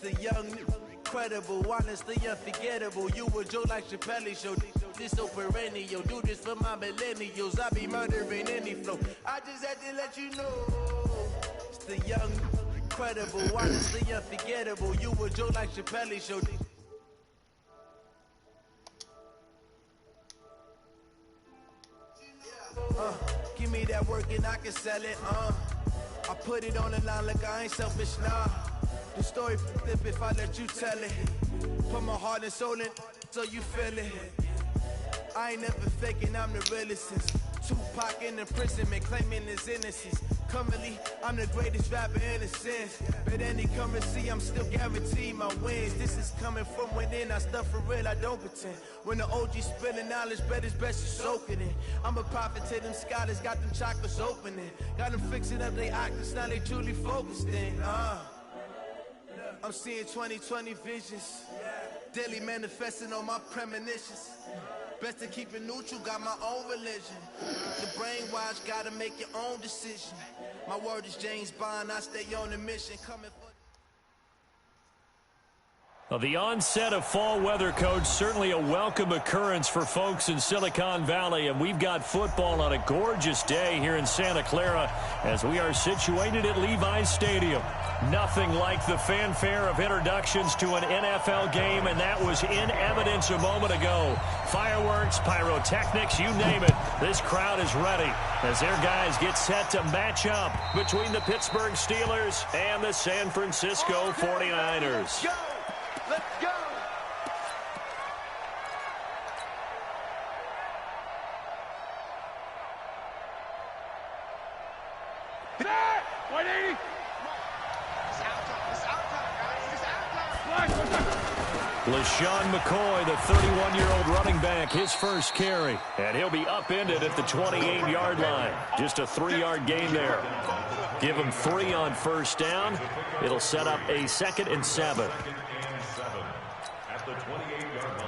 The young, incredible, honestly unforgettable. You a Joe like Chappelle show. This so perennial. Do this for my millennials. I be murdering any flow. I just had to let you know. It's the young, incredible, honestly unforgettable. You a Joe like Chappelle show. Give me that work and I can sell it. I put it on the line like I ain't selfish, nah. The story flip if I let you tell it. Put my heart and soul in so you feel it. I ain't never faking, I'm the realest since Tupac in imprisonment, claiming his innocence. Currently, I'm the greatest rapper in a sense. But any currency, I'm still guaranteed my wins. This is coming from within, I stuff for real, I don't pretend. When the OG spilling knowledge, bet it's best you soak it in. I'm a prophet to them scholars, got them chakras opening. Got them fixing up they octaves, now they truly focused in. I'm seeing 2020 visions, daily manifesting on my premonitions. Best to keep it neutral, got my own religion. The brainwash, gotta make your own decision. My word is James Bond, I stay on a mission. Coming for the onset of fall weather, Coach, certainly a welcome occurrence for folks in Silicon Valley, and we've got football on a gorgeous day here in Santa Clara as we are situated at Levi's Stadium. Nothing like the fanfare of introductions to an NFL game, and that was in evidence a moment ago. Fireworks, pyrotechnics, you name it. This crowd is ready as their guys get set to match up between the Pittsburgh Steelers and the San Francisco 49ers. Let's go! There! 180! LaShawn McCoy, the 31-year-old running back, his first carry. And he'll be upended at the 28-yard line. Just a 3-yard gain there. Give him 3 on first down. It'll set up a 2nd and 7. At the 28-yard line.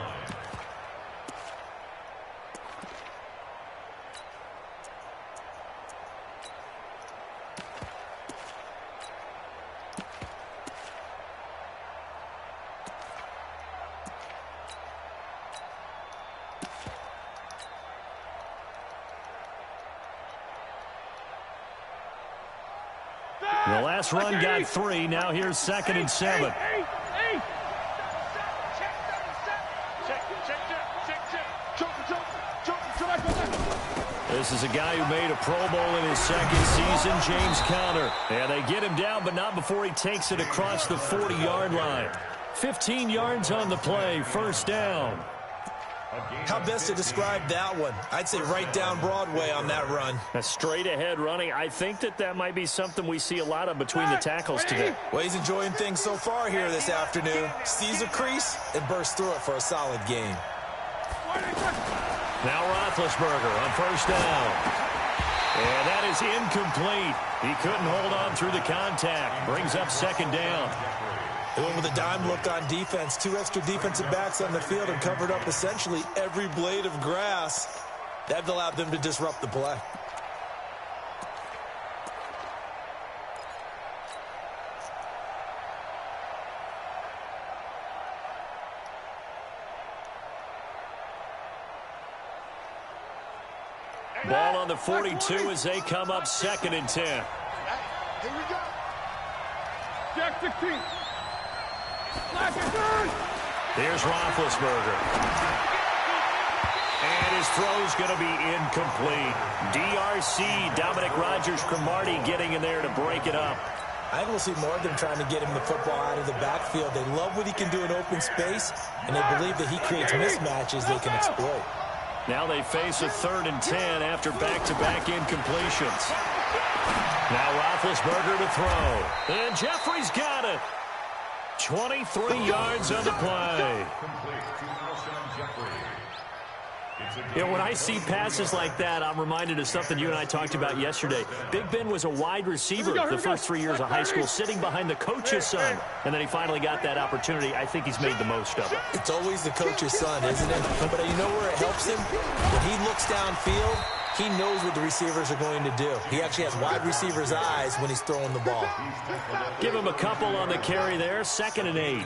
The last run got 3. Now here's 2nd and 7. This is a guy who made a Pro Bowl in his 2nd season, James Conner. And they get him down, but not before he takes it across the 40-yard line. 15 yards on the play, first down. How best to describe that one? I'd say right down Broadway on that run. A straight-ahead running. I think that might be something we see a lot of between the tackles today. Well, he's enjoying things so far here this afternoon. Sees a crease and bursts through it for a solid gain. Now Roethlisberger on first down. And that is incomplete. He couldn't hold on through the contact. Brings up 2nd down. They went with a dime look on defense. 2 extra defensive backs on the field and covered up essentially every blade of grass. That allowed them to disrupt the play. Ball on the 42 as they come up 2nd and 10. Here we go. Jack 16. Here's Roethlisberger. And his throw's going to be incomplete. DRC, Dominic Rodgers-Cromartie getting in there to break it up. I think we'll see more of them trying to get him the football out of the backfield. They love what he can do in open space, and they believe that he creates mismatches they can exploit. Now they face a 3rd and 10 after back-to-back incompletions. Now Roethlisberger to throw. And Jeffrey's got it. 23 yards on the play. You know, when I see passes like that, I'm reminded of something you and I talked about yesterday. Big Ben was a wide receiver the first 3 years of high school, sitting behind the coach's son. And then he finally got that opportunity. I think he's made the most of it. It's always the coach's son, isn't it? But you know where it helps him? When he looks downfield, he knows what the receivers are going to do. He actually has wide receivers' eyes when he's throwing the ball. Give him a couple on the carry there. 2nd and 8.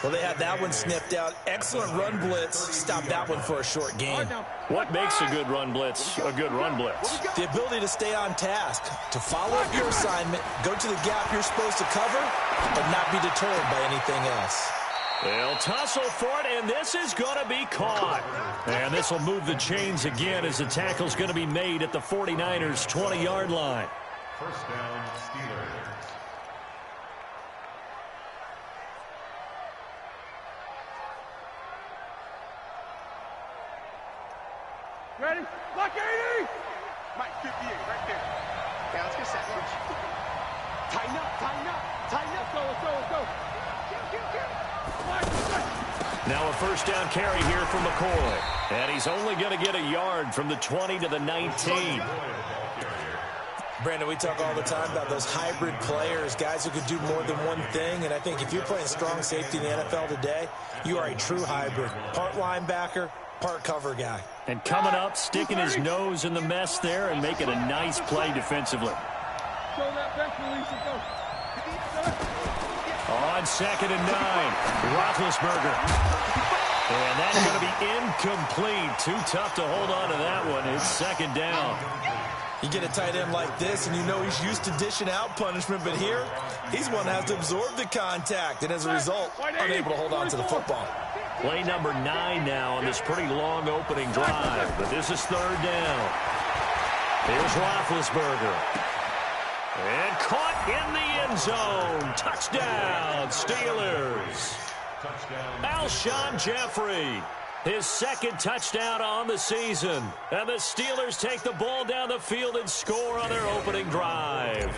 Well, they had that one sniffed out. Excellent run blitz. Stop that one for a short gain. What makes a good run blitz a good run blitz? The ability to stay on task, to follow up your assignment, go to the gap you're supposed to cover, but not be deterred by anything else. They'll tussle for it, and this is going to be caught. And this will move the chains again as the tackle's going to be made at the 49ers' 20-yard line. First down, Steelers. Ready? Lock 80! Mike, 58, right there. Yeah, let's get set. Tighten up, tighten up, tighten up. Let's go, let's go. Now a first down carry here from McCoy. And he's only going to get a yard from the 20 to the 19. Brandon, we talk all the time about those hybrid players, guys who could do more than one thing. And I think if you're playing strong safety in the NFL today, you are a true hybrid. Part linebacker, part cover guy. And coming up, sticking his nose in the mess there and making a nice play defensively. Show that bench release and go. On 2nd and 9, Roethlisberger. And that's going to be incomplete. Too tough to hold on to that one. It's 2nd down. You get a tight end like this, and you know he's used to dishing out punishment, but here, he's one that has to absorb the contact, and as a result, unable to hold on to the football. Play number 9 now on this pretty long opening drive, but this is 3rd down. Here's Roethlisberger. And caught in the end zone. Touchdown, Steelers. Alshon Jeffrey, his 2nd touchdown on the season. And the Steelers take the ball down the field and score on their opening drive.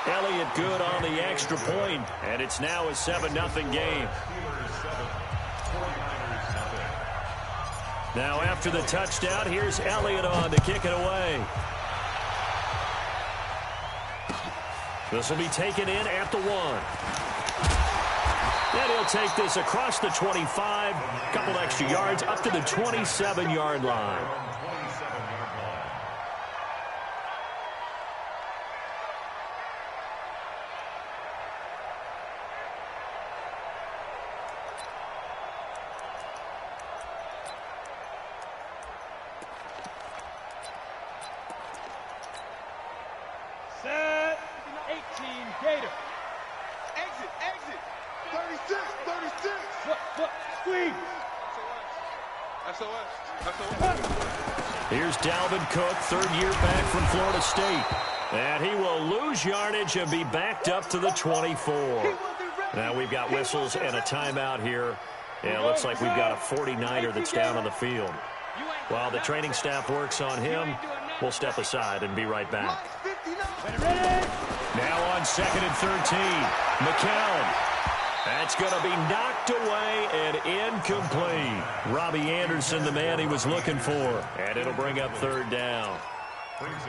Elliott good on the extra point, and it's now a 7-0 game. Now after the touchdown, here's Elliott on to kick it away. This will be taken in at the 1. And he'll take this across the 25, a couple extra yards up to the 27-yard line. Set. 18, Gator. Exit, exit. 36, 36. Look, squeeze. SOS. Here's Dalvin Cook, 3rd year back from Florida State. And he will lose yardage and be backed up to the 24. Now we've got whistles and a timeout here. Yeah, it looks like we've got a 49er that's down on the field. While the training staff works on him, we'll step aside and be right back. Now on 2nd and 13, McCown. That's going to be knocked away and incomplete. Robbie Anderson, the man he was looking for. And it'll bring up 3rd down.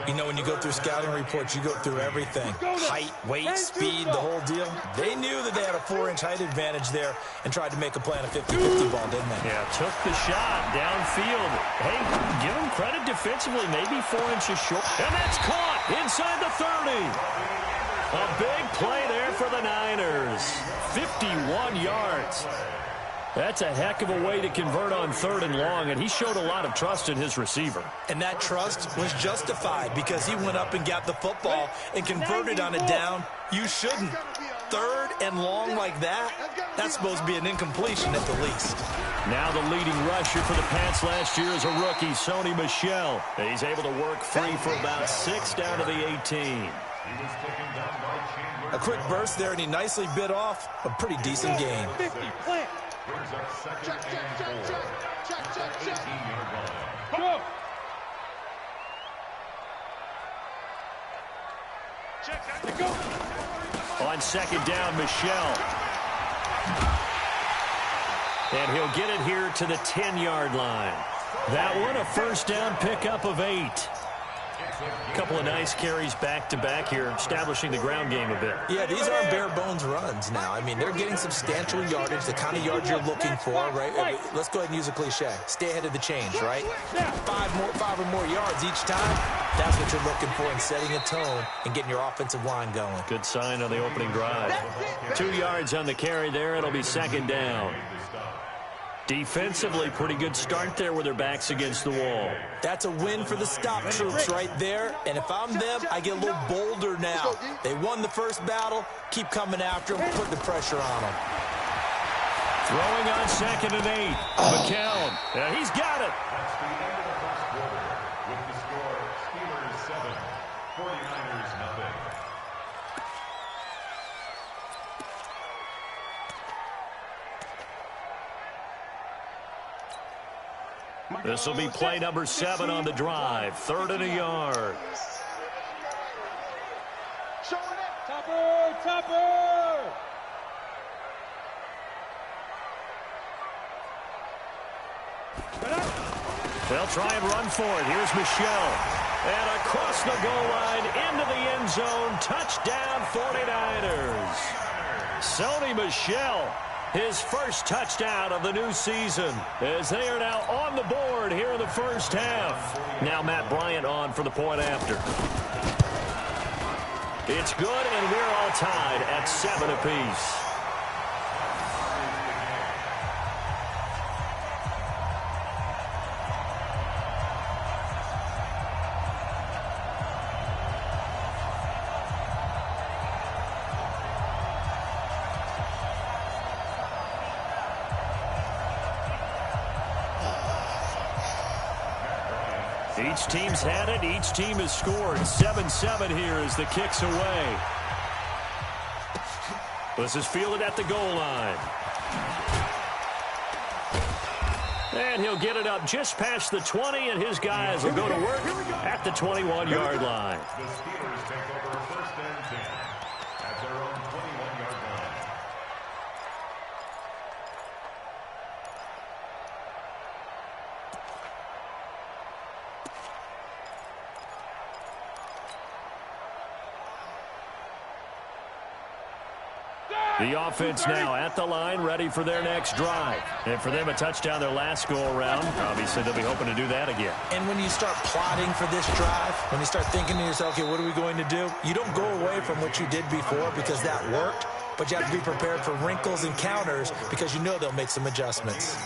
You know, when you go through scouting reports, you go through everything. Height, weight, speed, the whole deal. They knew that they had a 4-inch height advantage there and tried to make a play on a 50-50 ball, didn't they? Yeah, took the shot downfield. Hey, give him credit defensively, maybe 4 inches short. And that's caught inside the 30. A big play there for the Niners. 51 yards. That's a heck of a way to convert on 3rd and long, and he showed a lot of trust in his receiver. And that trust was justified because he went up and got the football and converted on it down. You shouldn't. 3rd and long like that, that's supposed to be an incompletion at the least. Now the leading rusher for the Pats last year is a rookie, Sony Michel. He's able to work free for about 6 down to the 18. A quick burst there, and he nicely bit off a pretty decent gain. 50, plant. Check. Go. Go. On 2nd down, Michel. And he'll get it here to the 10-yard line. That one, a first down pickup of 8. A couple of nice carries back-to-back here, establishing the ground game a bit. Yeah, these aren't bare-bones runs now. I mean, they're getting substantial yardage, the kind of yards you're looking for, right? Let's go ahead and use a cliche. Stay ahead of the change, right? Five or more yards each time. That's what you're looking for in setting a tone and getting your offensive line going. Good sign on the opening drive. 2 yards on the carry there. It'll be second down. Defensively, pretty good start there with their backs against the wall. That's a win for the stop troops right there. And if I'm them, I get a little bolder now. They won the first battle. Keep coming after them, put the pressure on them. Throwing on 2nd and 8. McCown. Yeah, he's got it. That's the end of the first quarter. With the score, Steelers 7, 49ers nothing. This will be play number 7 on the drive. 3rd and a yard. Topper! They'll try and run for it. Here's Michelle. And across the goal line into the end zone. Touchdown 49ers. Sony Michel. His first touchdown of the new season as they are now on the board here in the first half. Now Matt Bryant on for the point after. It's good, and we're all tied at 7 apiece. Each team's had it. Each team has scored. 7-7 here as the kick's away. This is fielded at the goal line. And he'll get it up just past the 20, and his guys will go to work at the 21-yard line. The Steelers take over 1st and 10 at their own 21-yard line. The offense now at the line, ready for their next drive. And for them, a touchdown their last go-around. Obviously, they'll be hoping to do that again. And when you start plotting for this drive, when you start thinking to yourself, okay, what are we going to do? You don't go away from what you did before because that worked, but you have to be prepared for wrinkles and counters because you know they'll make some adjustments.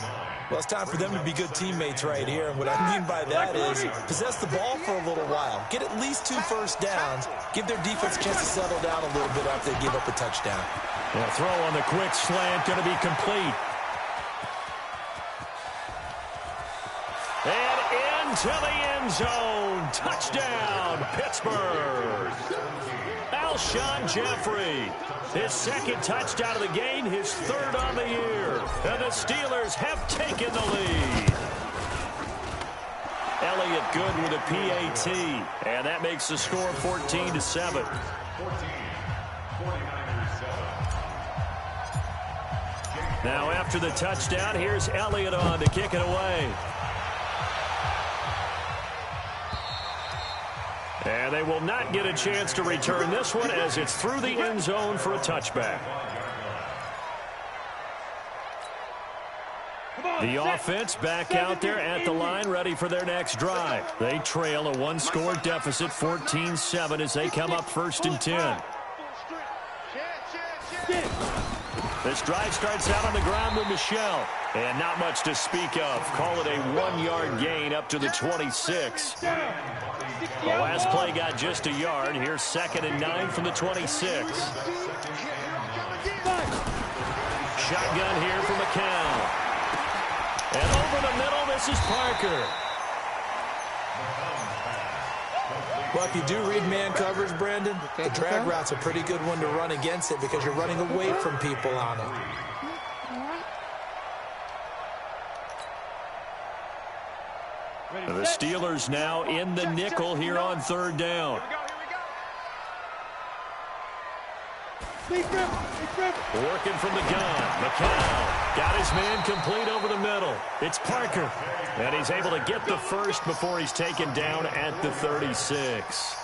Well, it's time for them to be good teammates right here, and what I mean by that is possess the ball for a little while. Get at least 2 first downs. Give their defense a chance to settle down a little bit after they give up a touchdown. The throw on the quick slant going to be complete. And into the end zone. Touchdown, Pittsburgh. Alshon Jeffrey. His 2nd touchdown of the game, his 3rd on the year. And the Steelers have taken the lead. Elliott good with a PAT. And that makes the score 14-7. 14, 49ers 7. Now after the touchdown, here's Elliott on to kick it away. And they will not get a chance to return this one as it's through the end zone for a touchback. The offense back out there at the line, ready for their next drive. They trail a 1-score deficit, 14-7, as they come up 1st and 10. This drive starts out on the ground with Michelle. And not much to speak of. Call it a 1-yard gain up to the 26. The last play got just a yard. Here's 2nd and 9 from the 26. Shotgun here for McCown. And over the middle, this is Parker. Well, if you do read man coverage, Brandon, the drag route's a pretty good one to run against it because you're running away from people on it. The Steelers now in the nickel here on 3rd down. Working from the gun, McCown. Got his man complete over the middle. It's Parker. And he's able to get the first before he's taken down at the 36.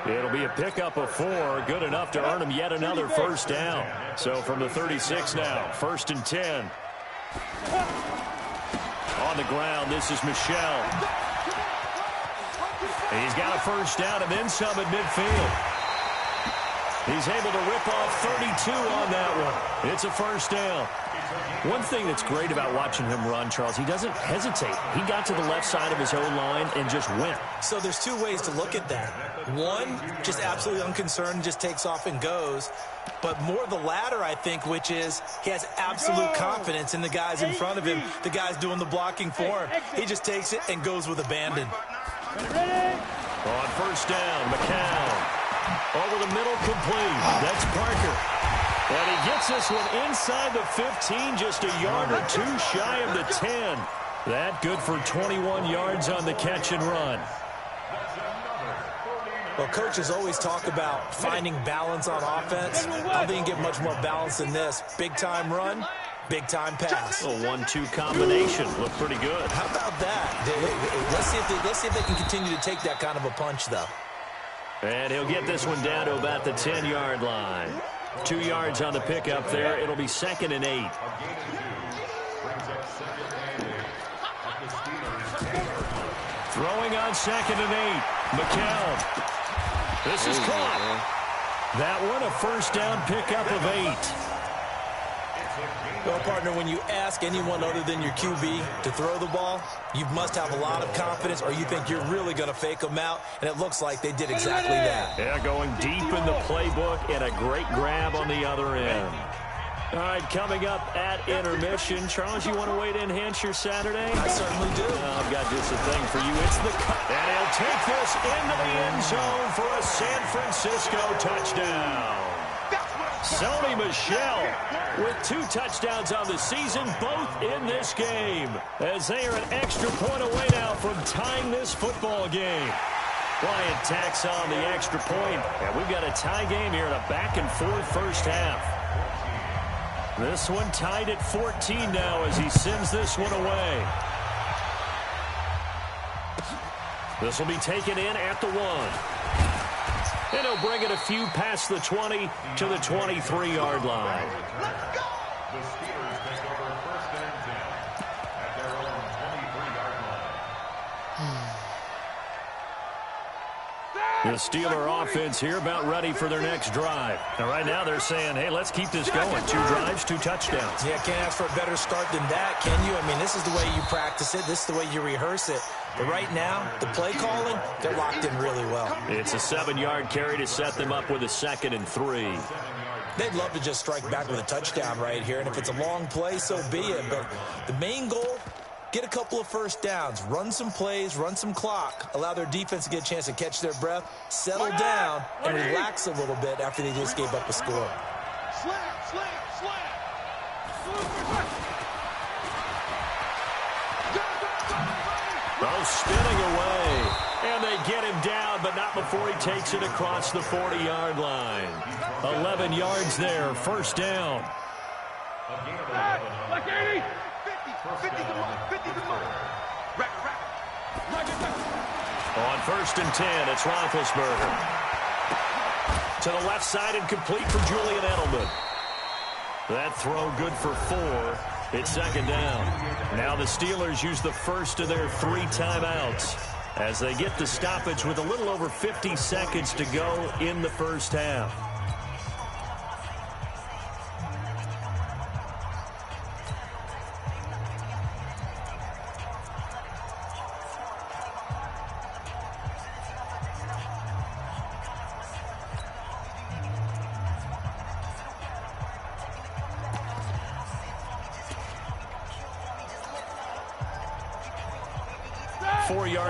It'll be a pickup of 4, good enough to earn him yet another first down. So from the 36 now, 1st and 10. On the ground, this is Michel. He's got a first down and then some at midfield. He's able to rip off 32 on that one. It's a first down. One thing that's great about watching him run, Charles, he doesn't hesitate. He got to the left side of his own line and just went. So there's 2 ways to look at that. One, just absolutely unconcerned, just takes off and goes. But more the latter, I think, which is he has absolute confidence in the guys in front of him, the guys doing the blocking for him. He just takes it and goes with abandon. On first down, McCown. Over the middle, complete. That's Parker. And he gets this one inside the 15, just a yard or 2 shy of the 10. That good for 21 yards on the catch and run. Well, coaches always talk about finding balance on offense. I think you can get much more balance than this. Big-time run, big-time pass. A 1-2 combination. Looked pretty good. How about that? Let's see if they can continue to take that kind of a punch, though. And he'll get this one down to about the 10-yard line. 2 yards on the pickup there. It'll be 2nd and 8. Throwing on 2nd and 8. McCown. This is caught. That one a first down pickup of 8. Well, partner, when you ask anyone other than your QB to throw the ball, you must have a lot of confidence or you think you're really going to fake them out, and it looks like they did exactly that. Yeah, going deep in the playbook and a great grab on the other end. All right, coming up at intermission. Charles, you want to wait to enhance your Saturday? I certainly do. I've got just a thing for you. It's the cut. And he'll take this into the end zone for a San Francisco touchdown. Sony Michel with 2 touchdowns on the season, both in this game, as they are an extra point away now from tying this football game. Bryant tacks on the extra point, and we've got a tie game here in a back-and-forth first half. This one tied at 14 now as he sends this one away. This will be taken in at the 1. And he'll bring it a few past the 20 to the 23-yard line. The Steelers take over 1st and 10 at their own 23-yard line. The Steeler offense here about ready for their next drive. And right now they're saying, hey, let's keep this going. 2 drives, 2 touchdowns. Yeah, can't ask for a better start than that, can you? I mean, this is the way you practice it. This is the way you rehearse it. But right now, the play calling, they're locked in really well. It's a 7-yard carry to set them up with a 2nd and 3. They'd love to just strike back with a touchdown right here. And if it's a long play, so be it. But the main goal, get a couple of first downs, run some plays, run some clock, allow their defense to get a chance to catch their breath, settle down, and relax a little bit after they just gave up a score. Oh, spinning away. And they get him down, but not before he takes it across the 40-yard line. 11 yards there, first down. Like 80. 50 to mark, 50 to mark. On 1st and 10, it's Roethlisberger. To the left side and complete for Julian Edelman. That throw good for 4. It's 2nd down. Now the Steelers use the first of their 3 timeouts as they get the stoppage with a little over 50 seconds to go in the first half.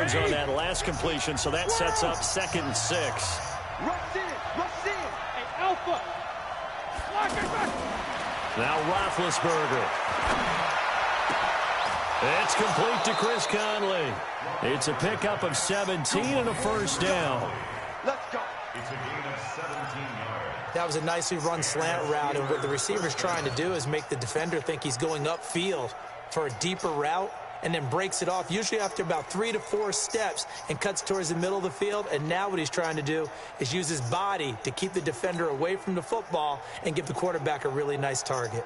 On that last completion, so that sets up 2nd and 6. Rush in. Hey, Alpha. Now Roethlisberger. It's complete to Chris Conley. It's a pickup of 17 and a first down. Let's go. It's a gain of 17 yards. That was a nicely run slant route, and what the receiver's trying to do is make the defender think he's going upfield for a deeper route, and then breaks it off, usually after about 3 to 4 steps, and cuts towards the middle of the field. And now what he's trying to do is use his body to keep the defender away from the football and give the quarterback a really nice target.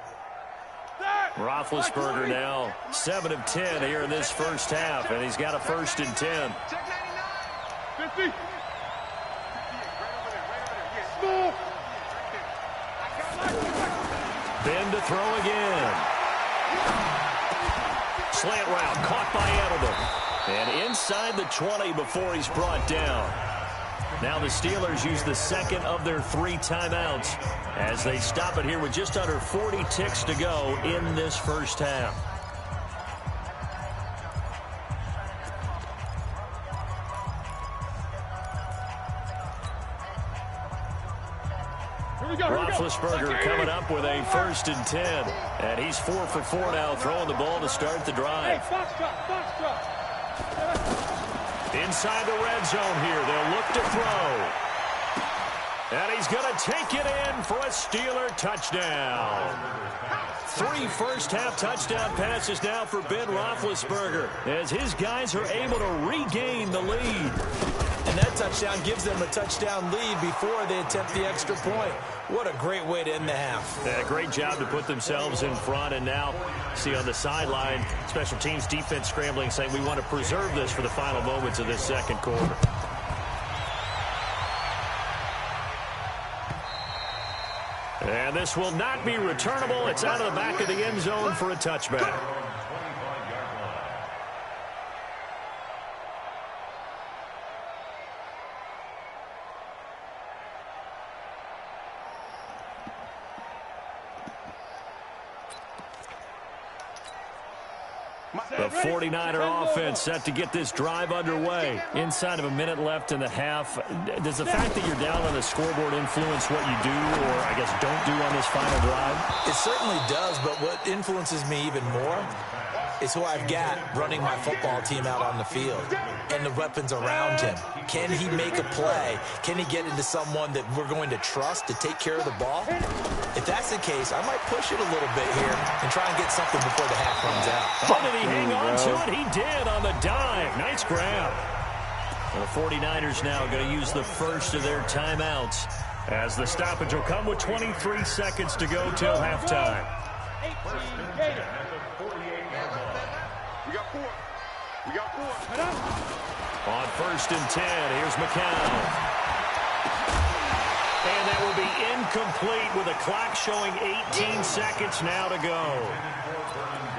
Roethlisberger now 7 of 10 here in this first half, and he's got a 1st and 10. Ben to throw again. Slant route caught by Edelman. And inside the 20 before he's brought down. Now the Steelers use the second of their 3 timeouts as they stop it here with just under 40 ticks to go in this first half. Roethlisberger coming up with a 1st and 10. And he's 4 for 4 now, throwing the ball to start the drive. Inside the red zone here, they'll look to throw. And he's going to take it in for a Steeler touchdown. 3 first-half touchdown passes now for Ben Roethlisberger as his guys are able to regain the lead. And that touchdown gives them a touchdown lead before they attempt the extra point. What a great way to end the half. Yeah, great job to put themselves in front. And now, see on the sideline, special teams defense scrambling, saying we want to preserve this for the final moments of this second quarter. And this will not be returnable. It's out of the back of the end zone for a touchback. The 49er offense set to get this drive underway. Inside of a minute left in the half. Does the fact that you're down on the scoreboard influence what you do, or I guess don't do on this final drive? It certainly does, but what influences me even more is who I've got running my football team out on the field and the weapons around him. Can he make a play? Can he get into someone that we're going to trust to take care of the ball? If that's the case, I might push it a little bit here and try and get something before the half runs out. Oh, did he hang on to it? He did on the dive. Nice grab. The 49ers now going to use the first of their timeouts as the stoppage will come with 23 seconds to go till halftime. We got 4. On 1st and 10, here's McCown. And that will be incomplete with a clock showing 18 seconds now to go.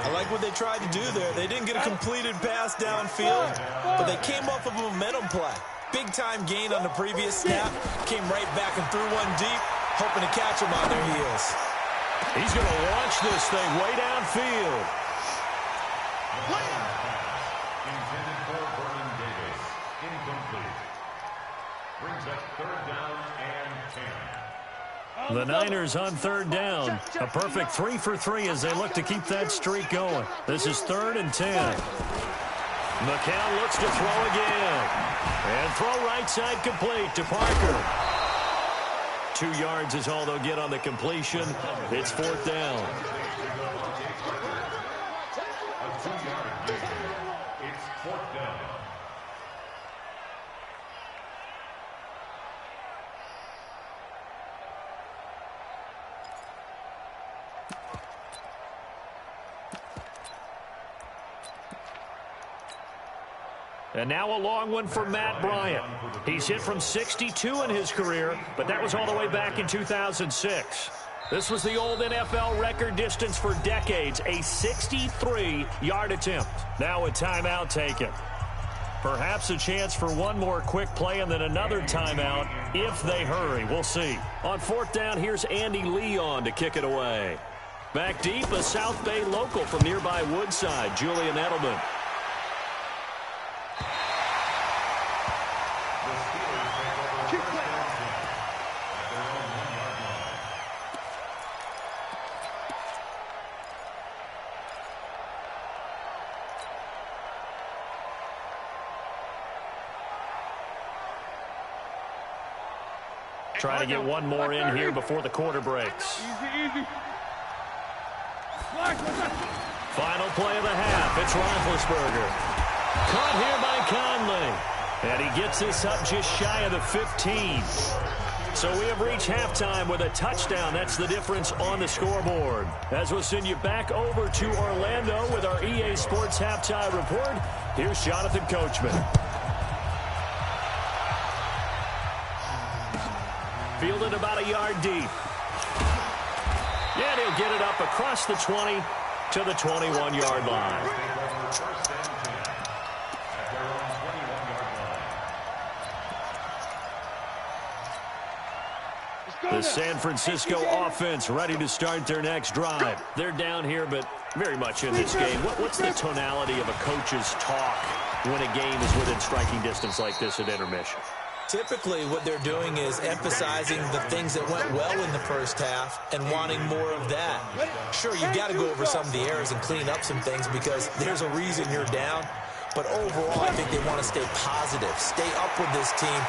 I like what they tried to do there. They didn't get a completed pass downfield, but they came off of a momentum play. Big-time gain on the previous snap. Came right back and threw one deep, hoping to catch them on their heels. He's going to launch this thing way downfield. Intended for Vernon Davis. Incomplete. Brings up 3rd down and 10. The Niners on 3rd down. A perfect 3 for 3 as they look to keep that streak going. This is 3rd and 10. McCown looks to throw again. And throw right side complete to Parker. 2 yards is all they'll get on the completion. It's 4th down. A 2-yard gain. It's 4th down. And now a long one for Matt Bryant. He's hit from 62 in his career, but that was all the way back in 2006. This was the old NFL record distance for decades, a 63-yard attempt. Now a timeout taken. Perhaps a chance for one more quick play and then another timeout if they hurry. We'll see. On 4th down, here's Andy Leon to kick it away. Back deep, a South Bay local from nearby Woodside, Julian Edelman. trying to get one more in here before the quarter breaks. Easy. Final play of the half. It's Roethlisberger. Caught here by Conley. And he gets this up just shy of the 15. So we have reached halftime with a touchdown. That's the difference on the scoreboard. As we'll send you back over to Orlando with our EA Sports Halftime Report, here's Jonathan Coachman. Fielded about a yard deep. Yeah, he'll get it up across the 20 to the 21-yard line. The San Francisco offense ready to start their next drive. They're down here, but very much in this game. What's the tonality of a coach's talk when a game is within striking distance like this at intermission? Typically, what they're doing is emphasizing the things that went well in the first half and wanting more of that. Sure, you've got to go over some of the errors and clean up some things because there's a reason you're down. But overall, I think they want to stay positive, stay up with this team.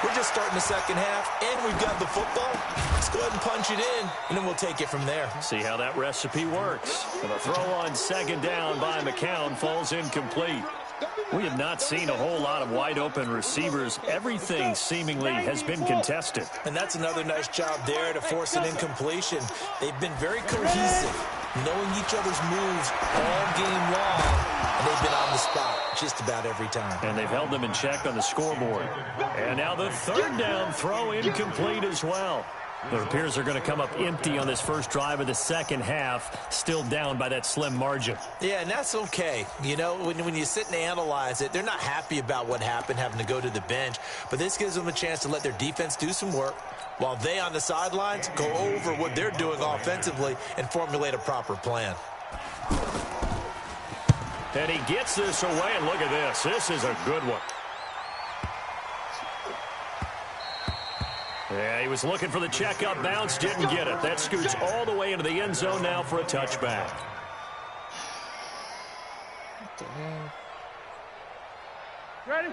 We're just starting the second half, and we've got the football. Let's go ahead and punch it in, and then we'll take it from there. See how that recipe works. And the throw on second down by McCown falls incomplete. We have not seen a whole lot of wide-open receivers. Everything seemingly has been contested. And that's another nice job there to force an incompletion. They've been very cohesive, knowing each other's moves all game long, and they've been on the spot just about every time. And they've held them in check on the scoreboard. And now the third down throw incomplete as well. It appears they're going to come up empty on this first drive of the second half, still down by that slim margin. Yeah, and that's okay. You know, when you sit and analyze it, they're not happy about what happened, having to go to the bench. But this gives them a chance to let their defense do some work while they on the sidelines go over what they're doing offensively and formulate a proper plan. And he gets this away, and look at this. This is a good one. Yeah, he was looking for the checkup bounce, didn't get it. That scoots all the way into the end zone now for a touchback.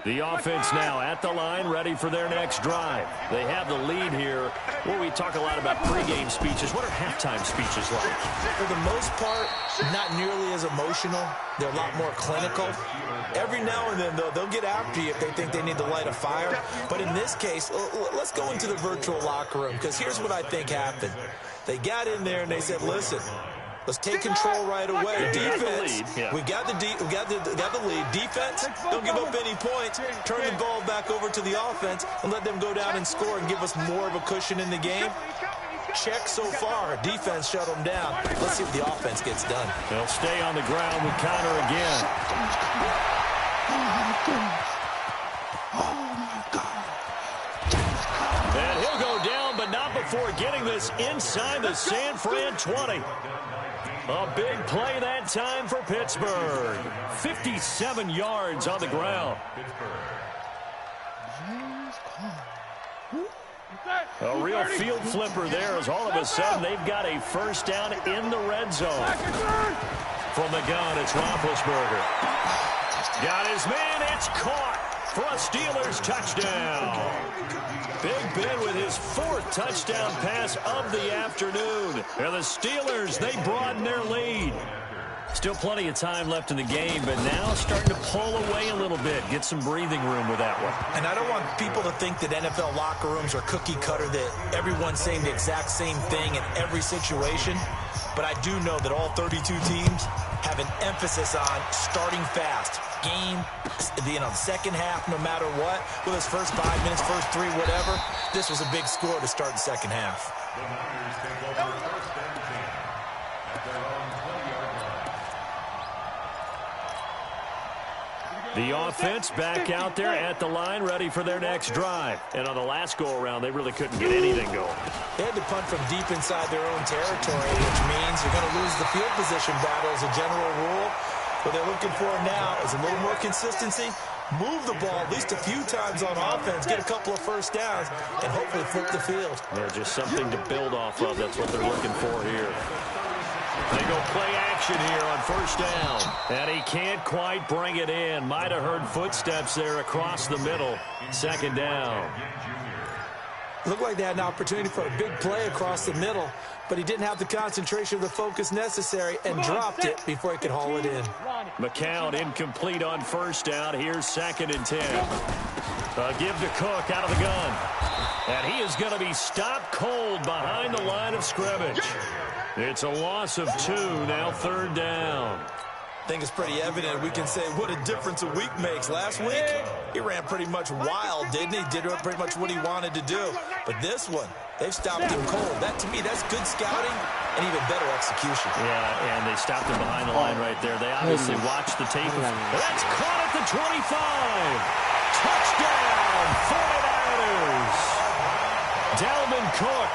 The offense now at the line, ready for their next drive. They have the lead here. Well, we talk a lot about pregame speeches. What are halftime speeches like? For the most part, not nearly as emotional. They're a lot more clinical. Every now and then, though, they'll get after you if they think they need to light a fire. But in this case, let's go into the virtual locker room, because here's what I think happened. They got in there and they said, listen, let's take control right away. Defense, we got the lead. Defense, don't give up any points. Turn the ball back over to the offense and let them go down and score and give us more of a cushion in the game. Check so far. Defense shut them down. Let's see if the offense gets done. They'll stay on the ground with Connor again. And he'll go down, but not before getting this inside the San Fran 20. A big play that time for Pittsburgh. 57 yards on the ground. A real field flipper there as all of a sudden they've got a first down in the red zone. From the gun, it's Roethlisberger. Got his man, it's caught for a Steelers touchdown. Big Ben with his fourth touchdown pass of the afternoon. And the Steelers, they broaden their lead. Still plenty of time left in the game, but now starting to pull away a little bit. Get some breathing room with that one. And I don't want people to think that NFL locker rooms are cookie cutter, that everyone's saying the exact same thing in every situation. But I do know that all 32 teams have an emphasis on starting fast. Game, second half, no matter what. Whether it's first 5 minutes, first 3, whatever. This was a big score to start the second half. The Niners take over first and 10 at their own 20-yard line. The offense back out there at the line, ready for their next drive. And on the last go-around, they really couldn't get anything going. They had to punt from deep inside their own territory, which means you're going to lose the field position battle as a general rule. What they're looking for now is a little more consistency, move the ball at least a few times on offense, get a couple of first downs, and hopefully flip the field. Yeah, just something to build off of. That's what they're looking for here. They go play action here on first down. And he can't quite bring it in. Might have heard footsteps there across the middle. Second down. Looked like they had an opportunity for a big play across the middle, but he didn't have the concentration or the focus necessary and dropped it before he could haul it in. McCown incomplete on first down. Here's 2nd and 10. Give to Cook out of the gun. And he is going to be stopped cold behind the line of scrimmage. It's a loss of 2, now 3rd down. I think it's pretty evident. We can say what a difference a week makes. Last week, he ran pretty much wild, didn't he? Did pretty much what he wanted to do. But this one, they've stopped him cold. That, to me, that's good scouting and even better execution. Yeah, and they stopped him behind the line right there. They obviously watched the tape. That's caught at the 25. Touchdown, 49ers. Dalvin Cook,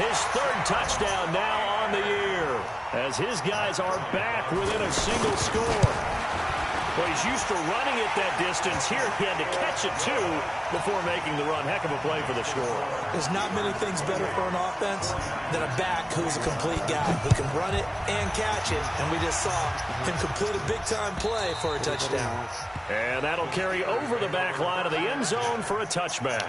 his 3rd touchdown now on the year, as his guys are back within a single score. Well, he's used to running it that distance. Here he had to catch it, too, before making the run. Heck of a play for the score. There's not many things better for an offense than a back who's a complete guy, who can run it and catch it. And we just saw him complete a big-time play for a touchdown. And that'll carry over the back line of the end zone for a touchback.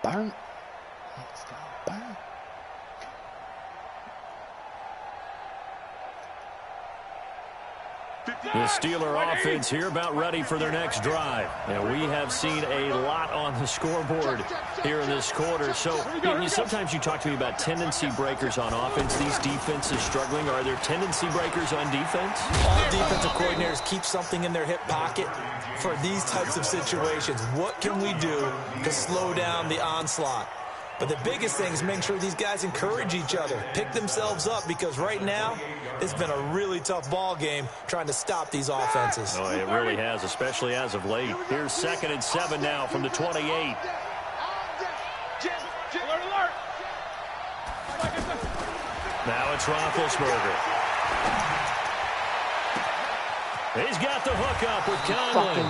Burn. Let's go. Burn. The Steeler offense here about ready for their next drive. And we have seen a lot on the scoreboard here in this quarter. So sometimes you talk to me about tendency breakers on offense. These defenses struggling. Are there tendency breakers on defense? All defensive coordinators keep something in their hip pocket for these types of situations. What can we do to slow down the onslaught? But the biggest thing is making sure these guys encourage each other, pick themselves up, because right now it's been a really tough ball game trying to stop these offenses. Oh, it really has, especially as of late. Here's 2nd and 7 now from the 28. Now it's Roethlisberger. He's got the hook up with Conley.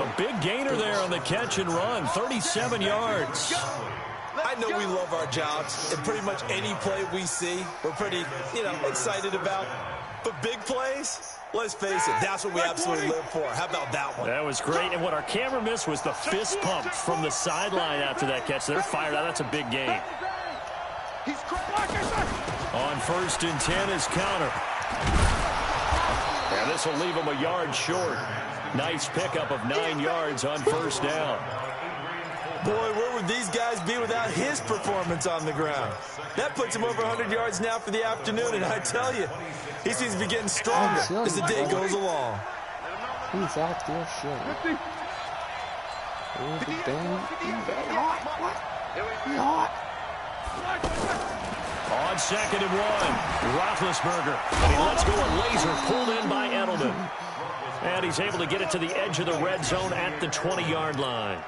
A big gainer there on the catch and run, 37 yards. I know we love our jobs, and pretty much any play we see, we're pretty, excited about. But big plays, let's face it, that's what we absolutely live for. How about that one? That was great, and what our camera missed was the fist pump from the sideline after that catch. They're fired out. That's a big gain. On 1st and 10 is Counter. And this will leave him a yard short. Nice pickup of 9 yards on 1st down. Boy, where would these guys be without his performance on the ground? That puts him over 100 yards now for the afternoon, and I tell you, he seems to be getting stronger as the day goes along. He's out there shit. On 2nd and 1, Roethlisberger. And he lets go a laser pulled in by Edelman. And he's able to get it to the edge of the red zone at the 20-yard line.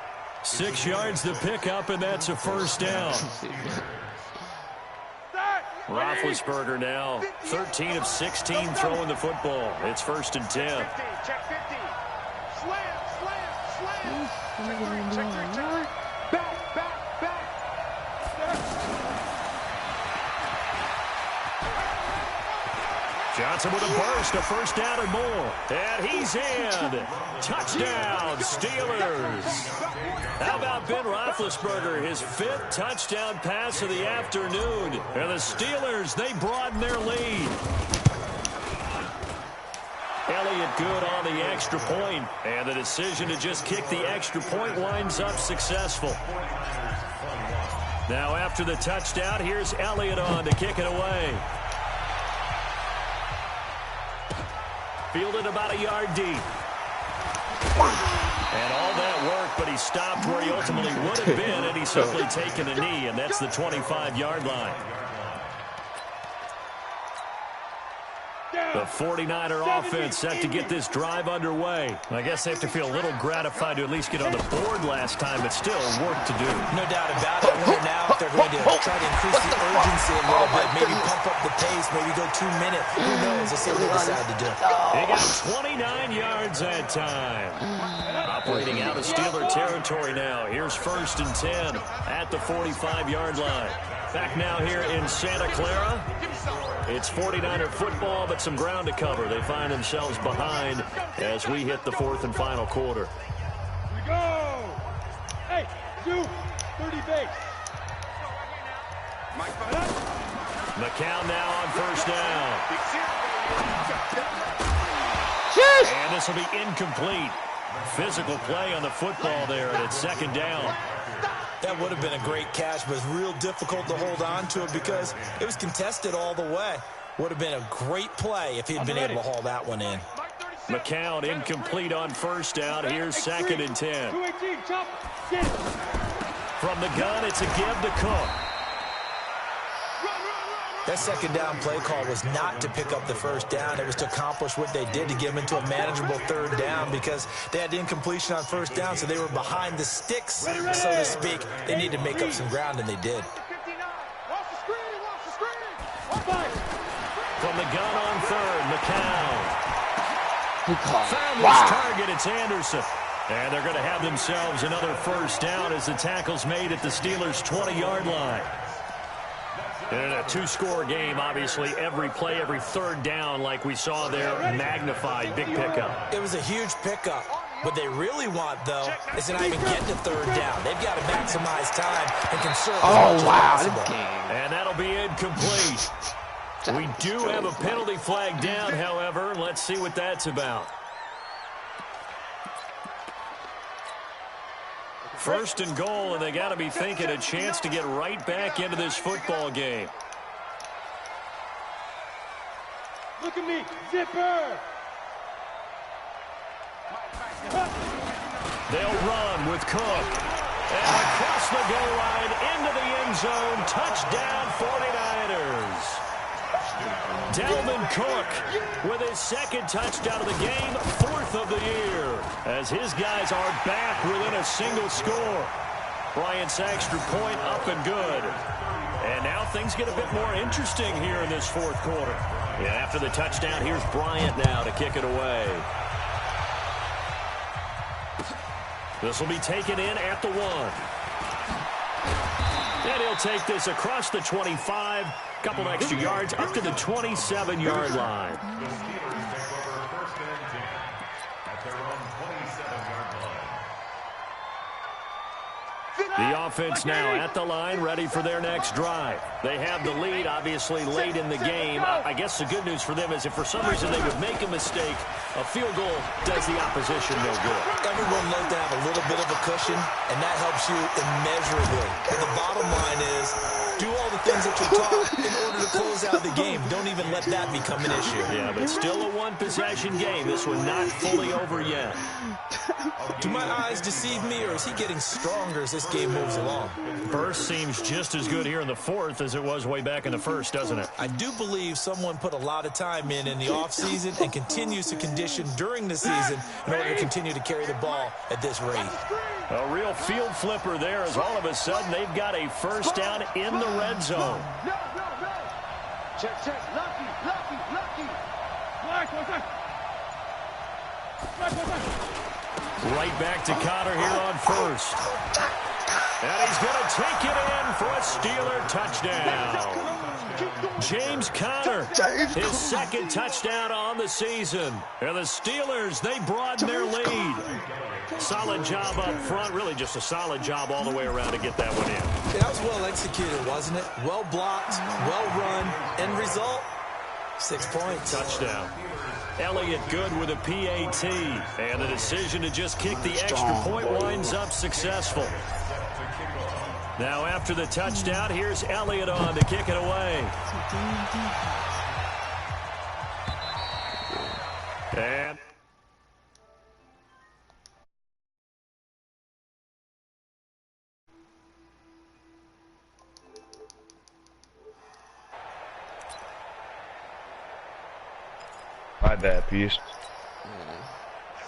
6 yards to pick up, and that's a 1st down. Roethlisberger now 13 of 16 throwing the football. It's 1st and 10. Check 50. Slam. Back. Johnson with a burst, a 1st down and more. And he's in. Touchdown, Steelers. How about Ben Roethlisberger, his 5th touchdown pass of the afternoon. And the Steelers, they broaden their lead. Elliott good on the extra point. And the decision to just kick the extra point winds up successful. Now after the touchdown, here's Elliott on to kick it away. Fielded about a yard deep. And all that work, but he stopped where he ultimately would have been, and he's simply taken a knee, and that's the 25-yard line. The 49er offense set to get this drive underway. I guess they have to feel a little gratified to at least get on the board last time, but still work to do. No doubt about it. We're now back, they're going to try to increase the urgency a little bit, maybe pump up the pace, maybe go 2 minutes. Who knows? Let's see what they decide to do. He got 29 yards that time. Operating out of Steeler territory now. Here's 1st and 10 at the 45-yard line. Back now here in Santa Clara. It's 49er football, but some ground to cover. They find themselves behind as we hit the 4th and final quarter. Here we go. Hey, 30 base. McCown now on 1st down. And this will be incomplete. Physical play on the football there, and it's 2nd down. That would have been a great catch, but it's real difficult to hold on to it because it was contested all the way. Would have been a great play if he'd been able to haul that one in. McCown incomplete on 1st down. Here's 2nd and 10. From the gun, it's a give to Cook. That 2nd down play call was not to pick up the 1st down. It was to accomplish what they did, to get them into a manageable 3rd down because they had incompletion on 1st down, so they were behind the sticks, so to speak. They needed to make up some ground, and they did. From the gun on 3rd, McCown. Found Wow. his target, it's Anderson. And they're going to have themselves another 1st down as the tackle's made at the Steelers' 20-yard line. In a 2-score game, obviously, every play, every 3rd down, like we saw there, magnified, big pickup. It was a huge pickup. What they really want, though, is to not even get to 3rd down. They've got to maximize time and conserve as much as possible. And that'll be incomplete. We do have a penalty flag down, however. Let's see what that's about. 1st and goal, and they got to be thinking a chance to get right back into this football game. Look at me, zipper. They'll run with Cook. And across the goal line into the end zone. Touchdown, 49ers. Dalvin Cook with his 2nd touchdown of the game, 4th of the year, as his guys are back within a single score. Bryant's extra point up and good. And now things get a bit more interesting here in this 4th quarter. Yeah, after the touchdown, here's Bryant now to kick it away. This will be taken in at the 1. And he'll take this across the 25. Couple extra yards up to the 27-yard line. The Steelers take over 1st and 10 at their own 27-yard line. The offense now at the line, ready for their next drive. They have the lead, obviously, late in the game. I guess the good news for them is if for some reason they would make a mistake, a field goal does the opposition no good. Everyone loves to have a little bit of a cushion, and that helps you immeasurably. But the bottom line is, do all the things that you're taught in order to close out the game. Don't even let that become an issue. Yeah, but still a one-possession game. This one not fully over yet. Do my eyes deceive me, or is he getting stronger as this game moves along? Burst seems just as good here in the 4th as it was way back in the 1st, doesn't it? I do believe someone put a lot of time in the offseason and continues to condition during the season in order to continue to carry the ball at this rate. A real field flipper there as all of a sudden they've got a 1st down in the red zone. Check. Lucky. Right back to Conner here on 1st. And he's going to take it in for a Steeler touchdown. James Conner, his 2nd touchdown on the season. And the Steelers, they broaden their lead. Solid job up front, really just a solid job all the way around to get that one in. Yeah, that was well executed, wasn't it? Well blocked, well run. End result, 6 points. Touchdown. Elliott good with a PAT. And the decision to just kick the extra point winds up successful. Now after the touchdown, here's Elliott on to kick it away. And My bad, Peace.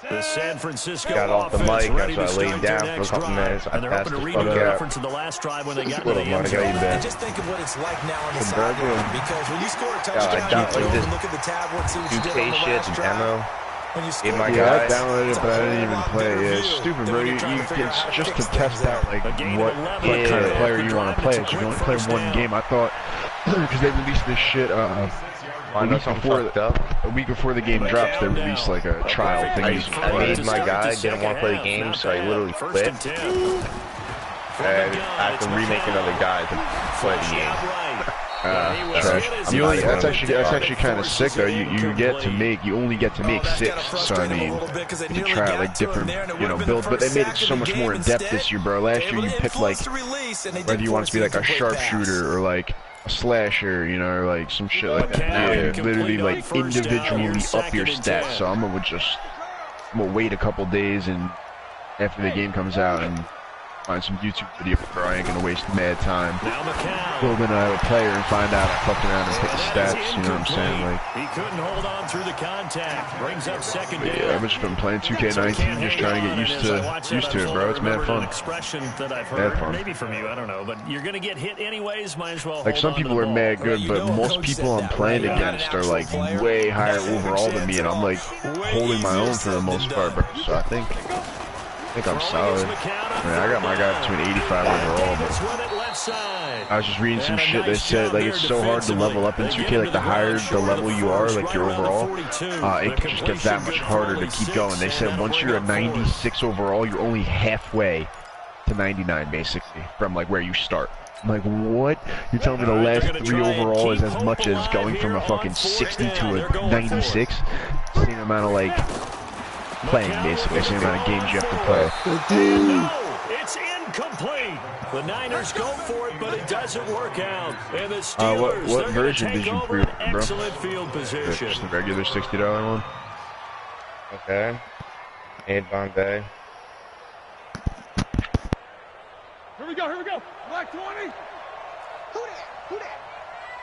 The San Francisco got off the mic, ready so I laid down for a couple minutes. I and they're passed hoping to the redo the fuck out. reference in the last drive when they got to Little the end Monica, zone. you bet. And just think of what it's like now on the Some sideline. burger. Because when you score a I touchdown, got you like this look at the tablet, see what you did 2K on the shit last and drive. demo. When you Gave score, my Yeah, I guys. downloaded it, but I didn't even play it. Yeah, it's stupid, bro. It's just to test out like what kind of player you want to play. So you can only play one game. I thought because they released this shit I know something fucked up. a week before the game drops, they released like a trial thing. I made my guy, didn't want to play the game, so I literally quit. And I have to remake another guy to play the game. Trash. That's actually kind of sick though. You only get to make 6. So I mean, you try out like different builds, but they made it so much more in depth this year, bro. Last year you picked like whether you want to be like a sharpshooter or like a slasher, or like some shit like that. Yeah, literally like individually up your stats. So I'm gonna wait a couple days and after the game comes out and find some YouTube video, bro. I ain't gonna waste mad time building a player and find out I fucked around and pick the stats. You know what I'm saying? Like, he couldn't hold on through the contact. Brings up second down. yeah, I've just been playing 2K19, just trying to get used to it, bro. It's mad fun. Expression that I've heard, maybe from you, I don't know, but you're gonna get hit anyways. Might as well. Like some people are mad good, but most people I'm playing against are like way higher overall than me, and I'm like holding my own for the most part, bro. So I think I'm solid. I mean, I got my guy between 85 overall, but I was just reading some shit that said like it's so hard to level up in 2K. Like the higher the level you are, like your overall, it just gets that much harder to keep going. They said once you're a 96 overall, you're only halfway to 99 basically from like where you start. I'm like, what? You're telling me the last 3 overall is as much as going from a fucking 60 to a 96? Same amount of like playing, basically. Same amount of games you have to play. No, it's incomplete. The Niners go for it, but it doesn't work out. And the Steelers, what version did you pre-order, bro? Excellent field position. Just the regular $60 one. Okay. Made Bombay. Here we go. Black 20. Who that?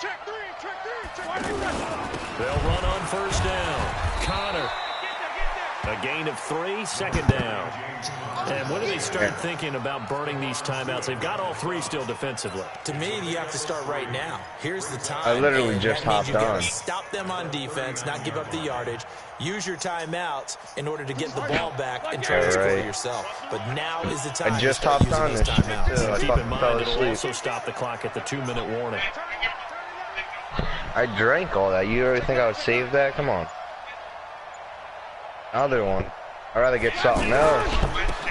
Check 3. They'll run on first down. Connor. A gain of 3, second down. And when do they start thinking about burning these timeouts? They've got all 3 still defensively. To me, you have to start right now. Here's the time. I literally just hopped on. Stop them on defense, not give up the yardage. Use your timeouts in order to get the ball back and try to score yourself. But now is the time. I just hopped on this shit too. I Keep in fucking mind, fell it'll asleep. also stop the clock at the 2-minute warning. I drank all that. You really think I would save that? Come on. Another one. I'd rather get something else.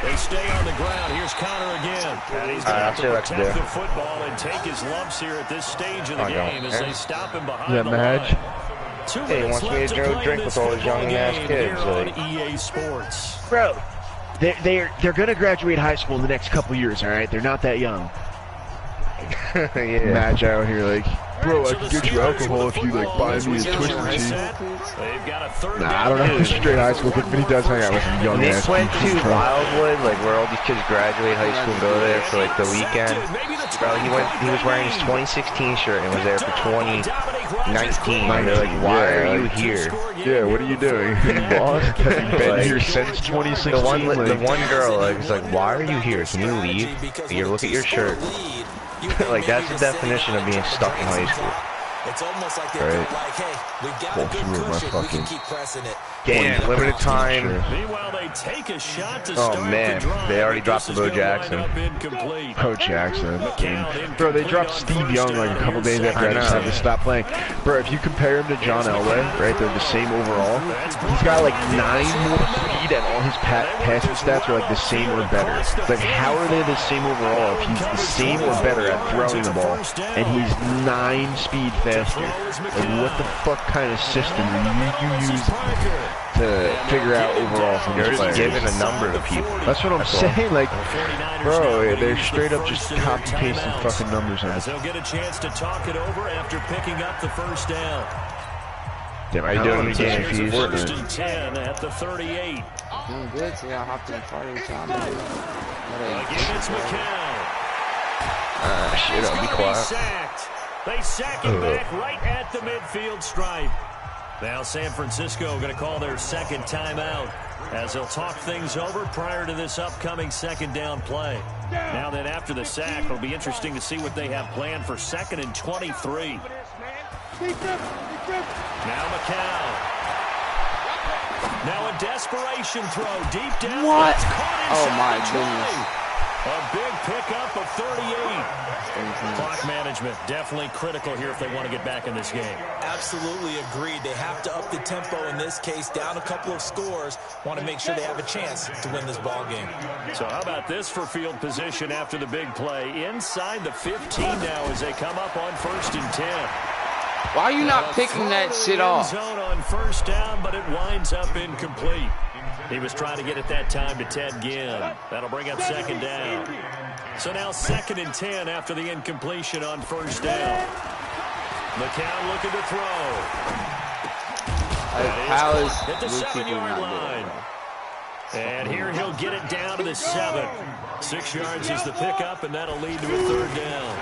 They stay on the ground. Here's Connor again. And he's going to have to protect the football and take his lumps here at this stage of the game as they stop him behind the line. Hey, he wants me to drink with all these young-ass kids. Like. EA Sports. Bro, they're gonna graduate high school in the next couple years, all right? They're not that young. Yeah. Match out here like, bro, I can get you alcohol if you like buy me a Twisted Tea. Nah, I don't know if straight high school, but he does hang out with some young They ass went people, to bro. Wildwood, like where all these kids graduate high school and go there for like the weekend. Bro, he was wearing his 2016 shirt and was there for 2019. And they're like, why are you here? Yeah, what are you doing? You lost? Have you been here since 2016? The one girl was like, why are you here? Can you leave? You look at your shirt. Like, that's the definition of being stuck in high school. It's almost like they're like, hey, we've got a good cushion, we can keep pressing it. Game, limited time. Meanwhile, they take a shot to Oh start man, the drive. they already dropped the Bo Jackson. Bo Jackson, bro. They dropped Steve Young like a couple days after I just had to stop playing. Bro, if you compare him to John Elway, right? They're the same overall. He's got like 9 more speed, and all his passing stats are like the same or better. Like, how are they the same overall if he's the same or better at throwing the ball, and he's 9 speed faster? Like, what the fuck kind of system do you use to figure out overall from these players? You're giving a number to people. That's what I'm saying. Like, bro, they're straight up just copy pasting fucking numbers on it. They'll get a chance to talk it over after picking up the first down. Damn, Are you doing the game fees? First and 10 at the 38. Doing good, so I hopped in part of the time. Again, it's McCown. Shit, I'll be quiet. They sack him back right at the midfield stripe. Now San Francisco going to call their second timeout as they'll talk things over prior to this upcoming second down play. Now then, after the sack, it'll be interesting to see what they have planned for 2nd and 23. Now McCown. Now a desperation throw deep down. What? Oh my goodness. A big pickup of 38. Clock management definitely critical here if they want to get back in this game. Absolutely agreed. They have to up the tempo in this case, down a couple of scores. Want to make sure they have a chance to win this ball game. So how about this for field position after the big play? Inside the 15 now as they come up on 1st and 10. Why are you not picking that shit off? Zone on 1st down, but it winds up incomplete. He was trying to get it that time to Ted Ginn. That'll bring up 2nd down. So now 2nd and 10 after the incompletion on 1st down. McCown looking to throw. Hit the 7-yard line. And here he'll get it down to the 7. 6 yards is the pickup, and that'll lead to a 3rd down.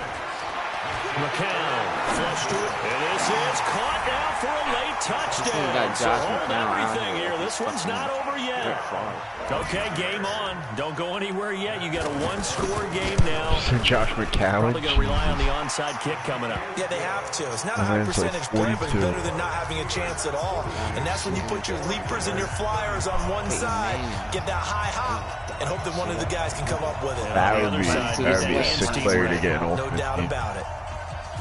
McCown flushed to it, and this is caught now for a late touchdown. So hold everything here. This one's not over yet. Okay, game on. Don't go anywhere yet. You got a 1-score game now. Josh McCown. Probably going to rely on the onside kick coming up. Yeah, they have to. It's not a high percentage play, but it's better than not having a chance at all. And that's when you put your leapers and your flyers on one side, get that high hop, and hope that one of the guys can come up with it. That would be a sick player to get an No doubt about it.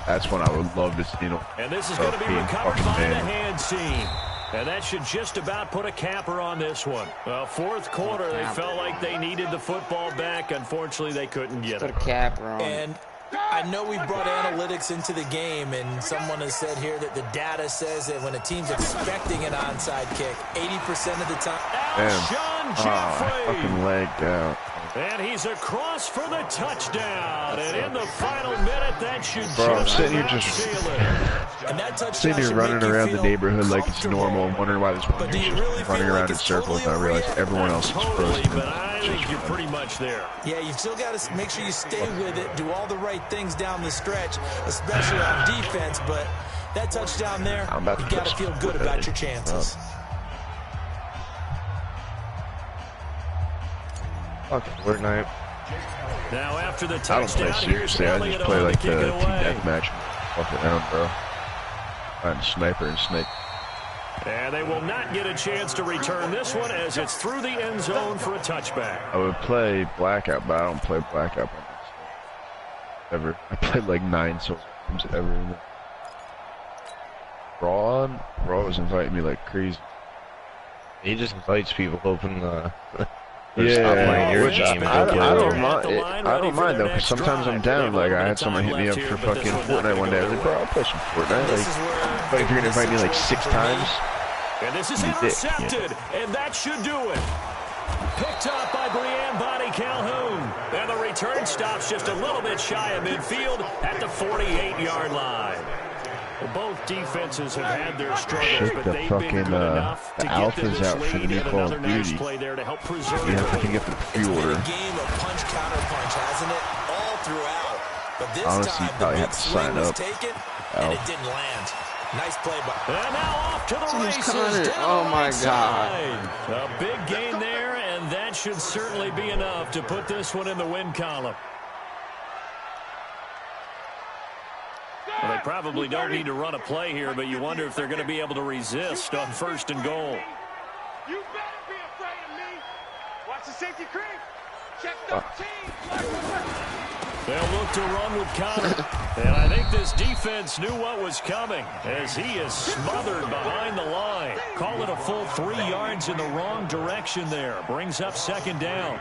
That's when I would love to see. And this is going to be recovered by the hands team. And that should just about put a capper on this one. Well, 4th quarter, they felt like they needed the football back. Unfortunately, they couldn't get it. Put a capper on. And I know we brought analytics into the game, and someone has said here that the data says that when a team's expecting an onside kick, 80% of the time. Alshon Jeffrey. Fucking legged out. And he's across for the touchdown. And in the final minute, that should I'm sitting here just sitting here running around the neighborhood like it's normal. I'm wondering why this one is just running around in circles. And I realize everyone else is frozen. But I think you're pretty much there. Yeah, you still got to make sure you stay with it, do all the right things down the stretch, especially on defense. But that touchdown there, you got to feel good about your chances. Fucking Fortnite. Now after the I don't play touchdown, seriously. I just play like the team deathmatch. Fuck around, bro. I'm sniper and snake. And they will not get a chance to return this one as it's through the end zone for a touchback. I would play Blackout, but I don't play Blackout ever. I played like 9 so games ever. Raw was inviting me like crazy. He just invites people hoping yeah, I don't mind though, because sometimes I'm down. Like I had someone hit me up for fucking Fortnite one day. I was like, bro, I'll play some Fortnite. Like, but if you're gonna invite me like 6 times, and this is intercepted, and that should do it. Picked up by Brianne Body Calhoun, and the return stops just a little bit shy of midfield at the 48-yard line. Well, both defenses have had their struggles, but they've been good enough to get to this lead, and another nice play there to help preserve the I can get the pre-order. Game of punch counter punch, hasn't it? All throughout. But this honestly, time probably the have big to swing sign was up. taken, and it didn't land. Nice play by. And now off to the races. Oh my God! A big gain there, and that should certainly be enough to put this one in the win column. Well, they probably don't need to run a play here, but you wonder if they're going to be able to resist on 1st and goal. You better be afraid of me. Watch the safety creep. Check the team. They'll look to run with Connor. And I think this defense knew what was coming as he is smothered behind the line. Call it a full 3 yards in the wrong direction there. Brings up 2nd down.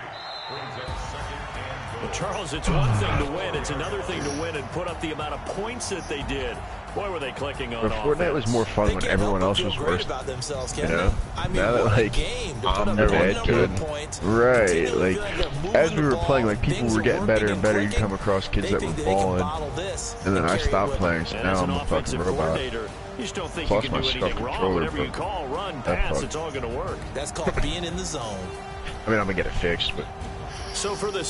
Well, Charles, it's one thing to win. It's another thing to win and put up the amount of points that they did. Boy, were they clicking on offense. Fortnite was more fun when everyone else was worse. You know? Now that, like, I'm bad good. Right, like, as we were playing, like, people were getting better and better. You come across kids that were balling. And then I stopped playing, so now I'm a fucking robot. Plus my stuff controller. Whatever you call, run, pass, it's all going to work. That's called being in the zone. I mean, I'm going to get it fixed, but... So for the